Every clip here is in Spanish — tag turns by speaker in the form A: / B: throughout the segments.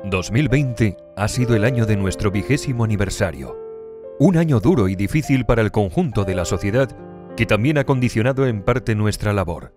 A: 2020 ha sido el año de nuestro 20º aniversario. Un año duro y difícil para el conjunto de la sociedad, que también ha condicionado en parte nuestra labor.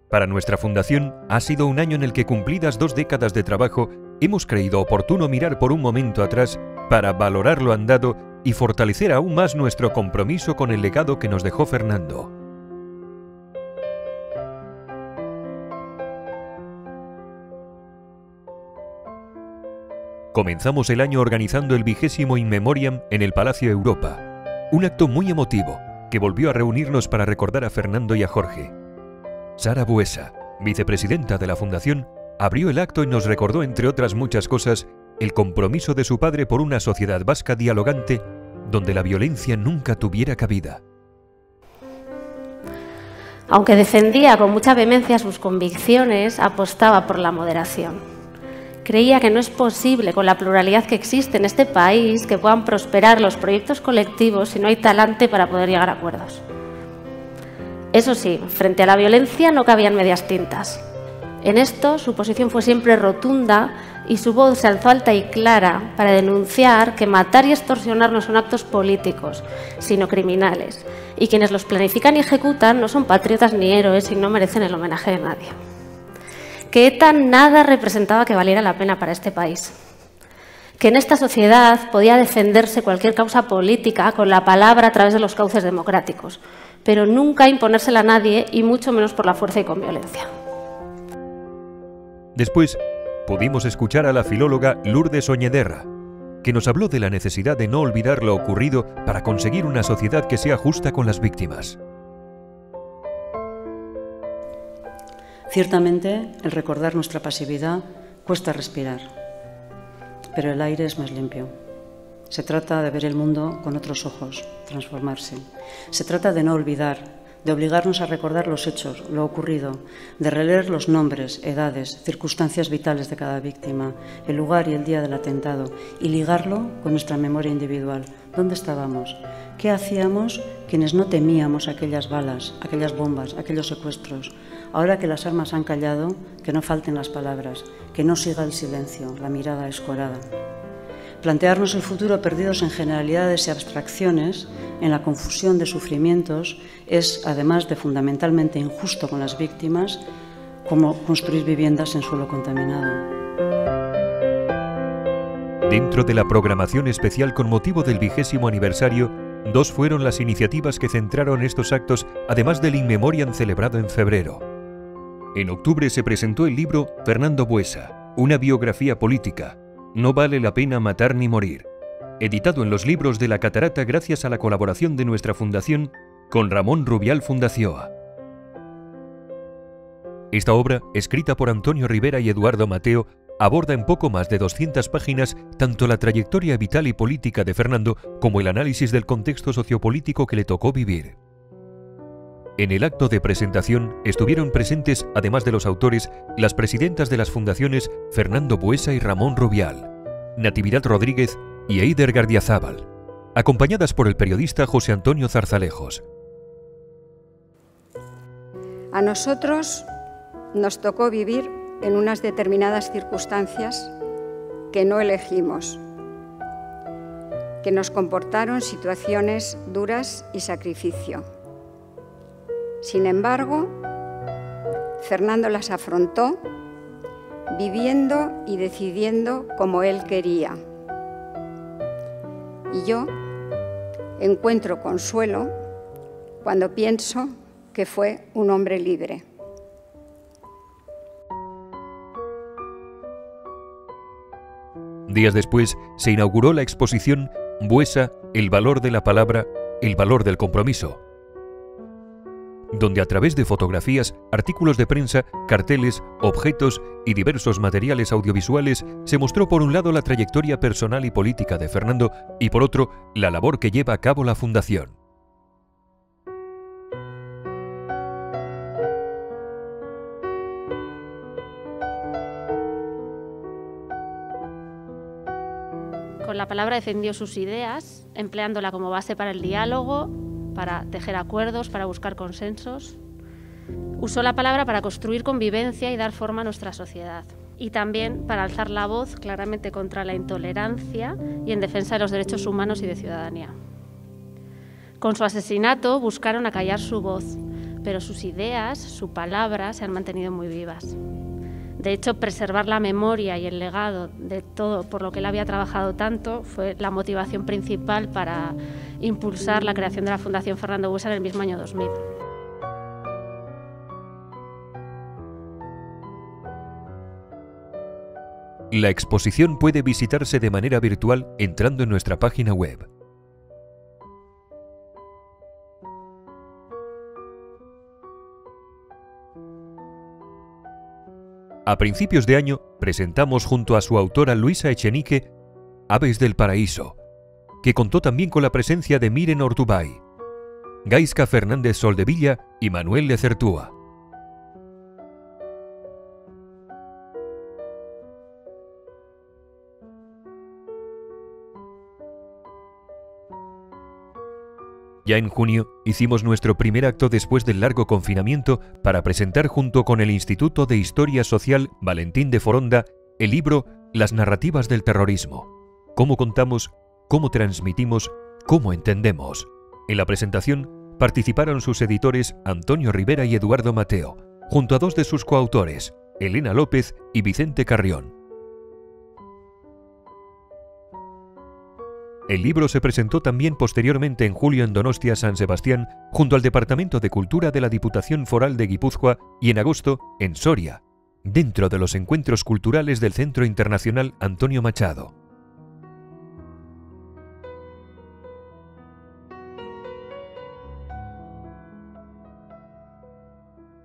A: Para nuestra fundación ha sido un año en el que, cumplidas 2 décadas de trabajo, hemos creído oportuno mirar por un momento atrás para valorar lo andado y fortalecer aún más nuestro compromiso con el legado que nos dejó Fernando. Comenzamos el año organizando el 20º In Memoriam en el Palacio Europa, un acto muy emotivo que volvió a reunirnos para recordar a Fernando y a Jorge. Sara Buesa, vicepresidenta de la Fundación, abrió el acto y nos recordó, entre otras muchas cosas, el compromiso de su padre por una sociedad vasca dialogante donde la violencia nunca tuviera cabida.
B: Aunque defendía con mucha vehemencia sus convicciones, apostaba por la moderación. Creía que no es posible, con la pluralidad que existe en este país, que puedan prosperar los proyectos colectivos si no hay talante para poder llegar a acuerdos. Eso sí, frente a la violencia no cabían medias tintas. En esto, su posición fue siempre rotunda y su voz se alzó alta y clara para denunciar que matar y extorsionar no son actos políticos, sino criminales, y quienes los planifican y ejecutan no son patriotas ni héroes y no merecen el homenaje de nadie. Que ETA nada representaba que valiera la pena para este país. Que en esta sociedad podía defenderse cualquier causa política con la palabra a través de los cauces democráticos, pero nunca imponérsela a nadie y mucho menos por la fuerza y con violencia.
A: Después, pudimos escuchar a la filóloga Lourdes Oñederra, que nos habló de la necesidad de no olvidar lo ocurrido para conseguir una sociedad que sea justa con las víctimas.
C: Ciertamente, el recordar nuestra pasividad cuesta respirar, pero el aire es más limpio. Se trata de ver el mundo con otros ojos, transformarse. Se trata de no olvidar, de obligarnos a recordar los hechos, lo ocurrido, de releer los nombres, edades, circunstancias vitales de cada víctima, el lugar y el día del atentado, y ligarlo con nuestra memoria individual. ¿Dónde estábamos? ¿Qué hacíamos quienes no temíamos aquellas balas, aquellas bombas, aquellos secuestros? Ahora que las armas han callado, que no falten las palabras, que no siga el silencio, la mirada escorada. Plantearnos el futuro perdidos en generalidades y abstracciones, en la confusión de sufrimientos, es, además de fundamentalmente injusto con las víctimas, como construir viviendas en suelo contaminado.
A: Dentro de la programación especial con motivo del 20º aniversario, 2 fueron las iniciativas que centraron estos actos, además del In Memoriam celebrado en febrero. En octubre se presentó el libro Fernando Buesa, una biografía política, No vale la pena matar ni morir, editado en los libros de la Catarata gracias a la colaboración de nuestra fundación con Ramón Rubial Fundacioa. Esta obra, escrita por Antonio Rivera y Eduardo Mateo, aborda en poco más de 200 páginas tanto la trayectoria vital y política de Fernando como el análisis del contexto sociopolítico que le tocó vivir. En el acto de presentación estuvieron presentes, además de los autores, las presidentas de las fundaciones Fernando Buesa y Ramón Rubial, Natividad Rodríguez y Eider Gardiazabal, acompañadas por el periodista José Antonio Zarzalejos.
D: A nosotros nos tocó vivir en unas determinadas circunstancias que no elegimos, que nos comportaron situaciones duras y sacrificio. Sin embargo, Fernando las afrontó, viviendo y decidiendo como él quería. Y yo encuentro consuelo cuando pienso que fue un hombre libre.
A: Días después se inauguró la exposición Buesa, el valor de la palabra, el valor del compromiso, donde a través de fotografías, artículos de prensa, carteles, objetos y diversos materiales audiovisuales se mostró por un lado la trayectoria personal y política de Fernando y por otro la labor que lleva a cabo la Fundación.
B: Con la palabra defendió sus ideas, empleándola como base para el diálogo, para tejer acuerdos, para buscar consensos. Usó la palabra para construir convivencia y dar forma a nuestra sociedad. y también para alzar la voz claramente contra la intolerancia y en defensa de los derechos humanos y de ciudadanía. Con su asesinato buscaron acallar su voz, pero sus ideas, su palabra se han mantenido muy vivas. De hecho, preservar la memoria y el legado de todo por lo que él había trabajado tanto fue la motivación principal para impulsar la creación de la Fundación Fernando Buesa en el mismo año 2000.
A: La exposición puede visitarse de manera virtual entrando en nuestra página web. A principios de año presentamos junto a su autora Luisa Echenique Aves del Paraíso, que contó también con la presencia de Miren Ortubay, Gaizka Fernández Soldevilla y Manuel Lezertúa. Ya en junio hicimos nuestro primer acto después del largo confinamiento para presentar junto con el Instituto de Historia Social Valentín de Foronda el libro Las narrativas del terrorismo. Cómo contamos, cómo transmitimos, cómo entendemos. En la presentación participaron sus editores Antonio Rivera y Eduardo Mateo, junto a dos de sus coautores, Elena López y Vicente Carrión. El libro se presentó también posteriormente en julio en Donostia, San Sebastián, junto al Departamento de Cultura de la Diputación Foral de Guipúzcoa y en agosto en Soria, dentro de los encuentros culturales del Centro Internacional Antonio Machado.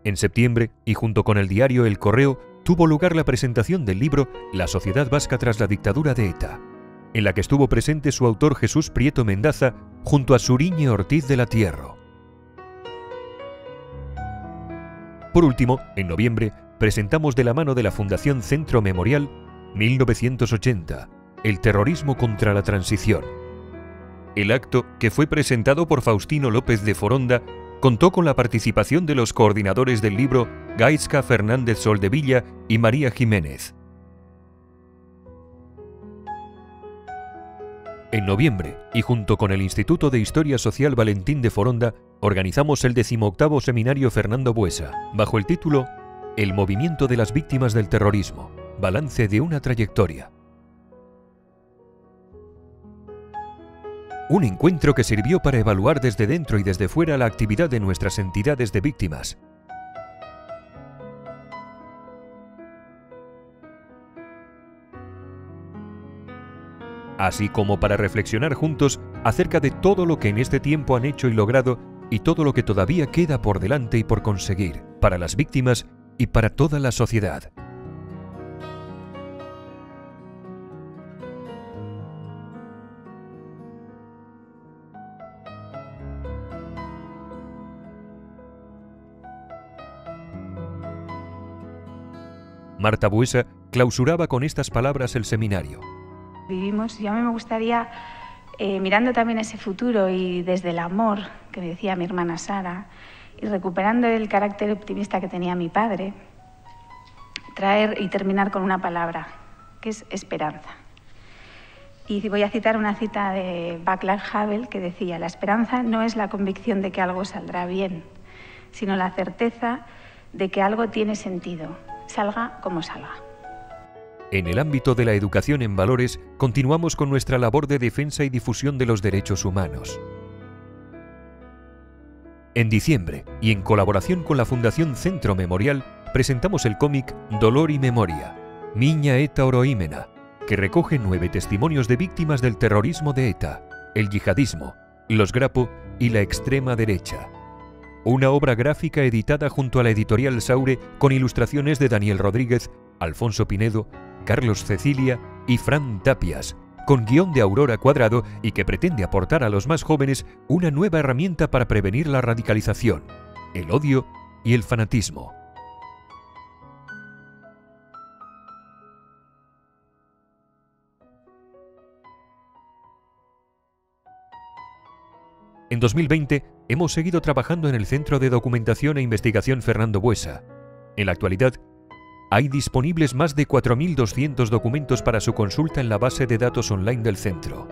A: En septiembre, y junto con el diario El Correo, tuvo lugar la presentación del libro La sociedad vasca tras la dictadura de ETA, en la que estuvo presente su autor Jesús Prieto Mendaza junto a Suriñe Ortiz de la Tierro. Por último, en noviembre, presentamos de la mano de la Fundación Centro Memorial 1980, el terrorismo contra la transición. El acto, que fue presentado por Faustino López de Foronda, contó con la participación de los coordinadores del libro Gaizka Fernández Soldevilla y María Jiménez. En noviembre, y junto con el Instituto de Historia Social Valentín de Foronda, organizamos el 18º Seminario Fernando Buesa, bajo el título El movimiento de las víctimas del terrorismo, balance de una trayectoria. Un encuentro que sirvió para evaluar desde dentro y desde fuera la actividad de nuestras entidades de víctimas. Así como para reflexionar juntos acerca de todo lo que en este tiempo han hecho y logrado y todo lo que todavía queda por delante y por conseguir, para las víctimas y para toda la sociedad. Marta Buesa clausuraba con estas palabras el seminario.
E: Vivimos, y a mí me gustaría, mirando también ese futuro y desde el amor que me decía mi hermana Sara, y recuperando el carácter optimista que tenía mi padre, traer y terminar con una palabra, que es esperanza. Y voy a citar una cita de Václav Havel que decía: la esperanza no es la convicción de que algo saldrá bien, sino la certeza de que algo tiene sentido, salga como salga.
A: En el ámbito de la educación en valores, continuamos con nuestra labor de defensa y difusión de los derechos humanos. En diciembre, y en colaboración con la Fundación Centro Memorial, presentamos el cómic Dolor y Memoria, Miña Eta Oroímena, que recoge 9 testimonios de víctimas del terrorismo de ETA, el yihadismo, los Grapo y la extrema derecha. Una obra gráfica editada junto a la editorial Saure con ilustraciones de Daniel Rodríguez, Alfonso Pinedo, Carlos Cecilia y Fran Tapias, con guión de Aurora Cuadrado y que pretende aportar a los más jóvenes una nueva herramienta para prevenir la radicalización, el odio y el fanatismo. En 2020 hemos seguido trabajando en el Centro de Documentación e Investigación Fernando Buesa. En la actualidad, Hay disponibles más de 4.200 documentos para su consulta en la base de datos online del centro.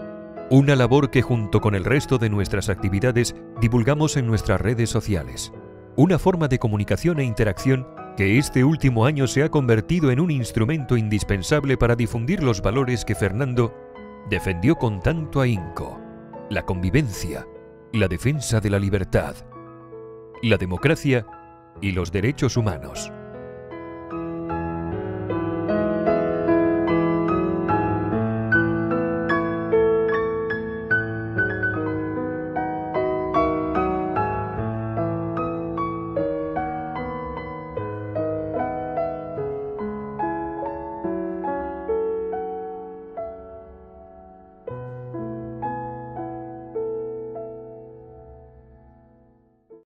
A: Una labor que junto con el resto de nuestras actividades divulgamos en nuestras redes sociales. Una forma de comunicación e interacción que este último año se ha convertido en un instrumento indispensable para difundir los valores que Fernando defendió con tanto ahínco: la convivencia, la defensa de la libertad, la democracia y los derechos humanos.